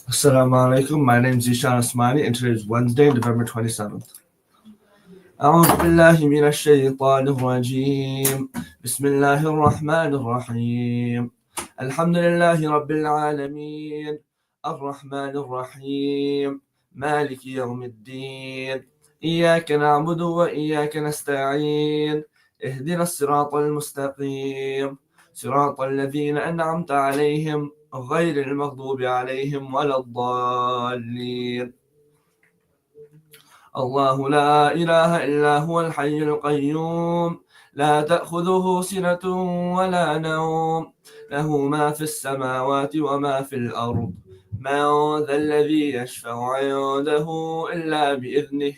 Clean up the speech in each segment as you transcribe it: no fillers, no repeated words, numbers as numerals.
Assalamu alaikum. My name is Zishan Asmani, and today is Wednesday, November 27th. أعوذ بالله من الشيطان الرجيم. بسم الله الرحمن الرحيم. الحمد لله رب العالمين. الرحمن الرحيم. مالك يوم الدين. إياك نعبد وإياك نستعين. اهدنا الصراط المستقيم. صراط الذين أنعمت عليهم غير المغضوب عليهم ولا الضالين. الله لا إله إلا هو الحي القيوم لا تأخذه سنة ولا نوم له ما في السماوات وما في الأرض من ذا الذي يشفع عنده إلا بإذنه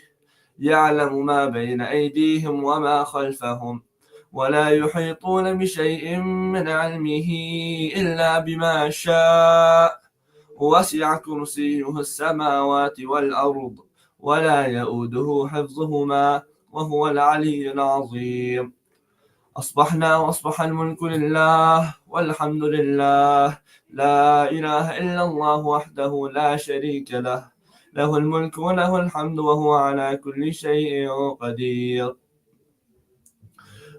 يعلم ما بين أيديهم وما خلفهم ولا يحيطون بشيء من علمه إلا بما شاء وسع كرسيه السماوات والأرض ولا يؤوده حفظهما وهو العلي العظيم. أصبحنا وأصبح الملك لله والحمد لله لا إله إلا الله وحده لا شريك له له الملك وله الحمد وهو على كل شيء قدير.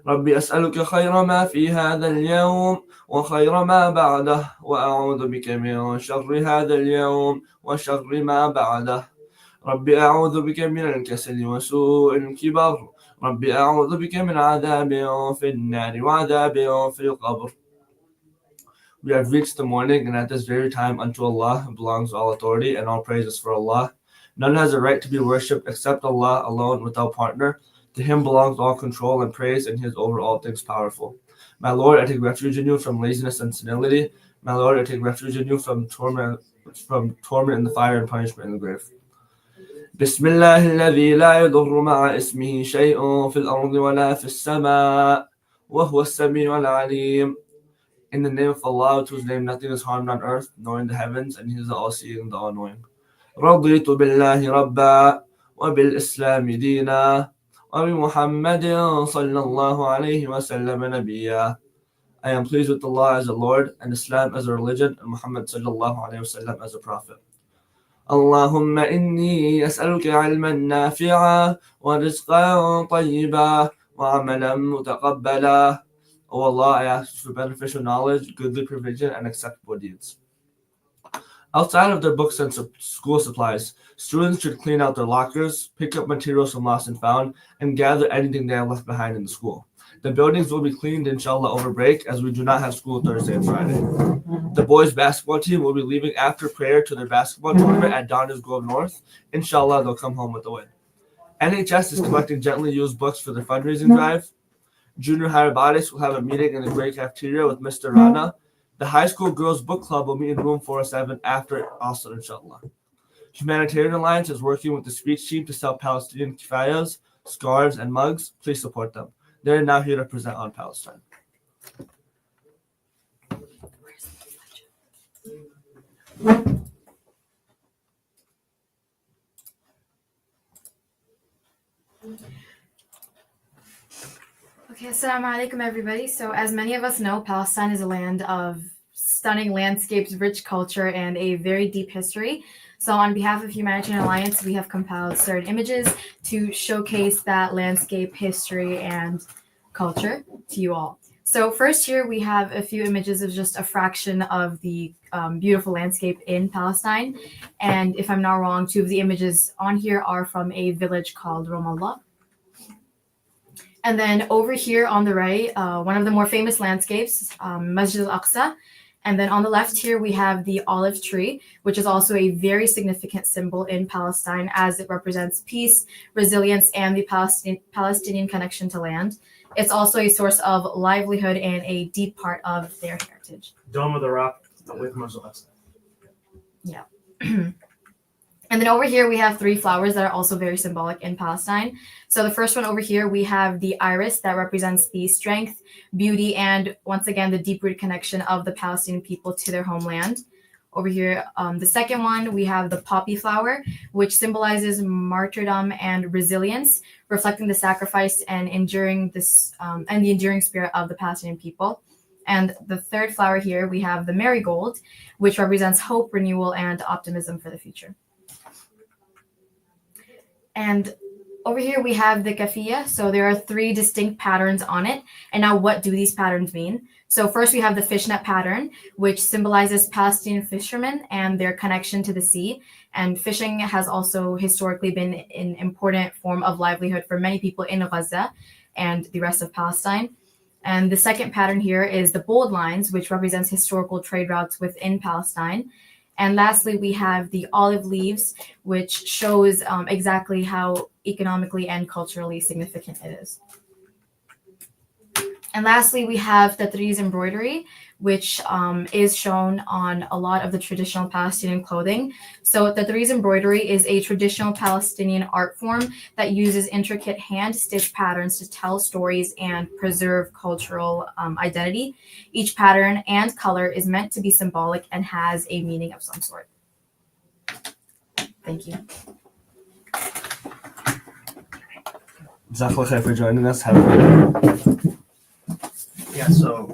ربي أسألك خير ما في هذا اليوم وخير ما بعده وأعوذ بك من شر هذا اليوم وشر ما بعده. ربي أعوذ بك من الكسل وسوء الكبر. ربي أعوذ بك من عذاب في النار وعذاب في القبر. We have reached the morning, and at this very time unto Allah belongs all authority, and all praise is for Allah. None has a right to be worshipped except Allah alone without partner. To Him belongs all control and praise, and He is over all things powerful. My Lord, I take refuge in You from laziness and senility. My Lord, I take refuge in You from torment in the fire and punishment in the grave. بسم الله الذي لا يضر مع اسمه شيء في الأرض ولا في السماء وهو السميع العليم. In the name of Allah, to whose name nothing is harmed on earth, nor in the heavens, and He is the all-seeing, the all-knowing. رضيت بالله ربا وبالإسلام دينا وبمحمد صلى الله عليه وسلم نبيا. I am pleased with Allah as a Lord, and Islam as a religion, and Muhammad sallallahu alayhi wasallam as a prophet. اللهم إني أسألك علما نافعا ورزقا طيبا وعملا متقبلا. O Allah, I ask for beneficial knowledge, goodly provision, and acceptable deeds. Outside of their books and school supplies, students should clean out their lockers, pick up materials from lost and found, and gather anything they have left behind in the school. The buildings will be cleaned, inshallah, over break, as we do not have school Thursday and Friday. The boys' basketball team will be leaving after prayer to their basketball tournament at Downers Grove North. Inshallah, they'll come home with the win. NHS is collecting gently used books for their fundraising drive. Junior high robotics will have a meeting in the great cafeteria with Mr. Rana. The high school girls book club will meet in room 407 after Asr, inshallah. Humanitarian Alliance is working with the speech team to sell Palestinian kifayas, scarves, and mugs. Please support them. They're now here to present on Palestine. Okay, assalamu alaikum everybody. So as many of us know, Palestine is a land of stunning landscapes, rich culture, and a very deep history. So on behalf of Humanitarian Alliance, we have compiled certain images to showcase that landscape, history, and culture to you all. So first here we have a few images of just a fraction of the beautiful landscape in Palestine. And if I'm not wrong, two of the images on here are from a village called Ramallah. And then over here on the right, one of the more famous landscapes, Masjid al-Aqsa. And then on the left here, we have the olive tree, which is also a very significant symbol in Palestine as it represents peace, resilience, and the Palestinian connection to land. It's also a source of livelihood and a deep part of their heritage. Dome of the Rock with Masjid al-Aqsa. Yeah. And then over here, we have three flowers that are also very symbolic in Palestine. So the first one over here, we have the iris that represents the strength, beauty, and once again, the deep-rooted connection of the Palestinian people to their homeland. Over here, the second one, we have the poppy flower, which symbolizes martyrdom and resilience, reflecting the sacrifice and enduring and the enduring spirit of the Palestinian people. And the third flower here, we have the marigold, which represents hope, renewal, and optimism for the future. And over here we have the kafiyah. So there are 3 distinct patterns on it. And now what do these patterns mean? So first we have the fishnet pattern, which symbolizes Palestinian fishermen and their connection to the sea. And fishing has also historically been an important form of livelihood for many people in Gaza and the rest of Palestine. And the second pattern here is the bold lines, which represents historical trade routes within Palestine. And lastly, we have the olive leaves, which shows exactly how economically and culturally significant it is. And lastly, we have Tatriz embroidery, which is shown on a lot of the traditional Palestinian clothing. So Tatriz embroidery is a traditional Palestinian art form that uses intricate hand-stitched patterns to tell stories and preserve cultural identity. Each pattern and color is meant to be symbolic and has a meaning of some sort. Thank you. Jazakallah khair for joining us. Have a good day. Yeah, so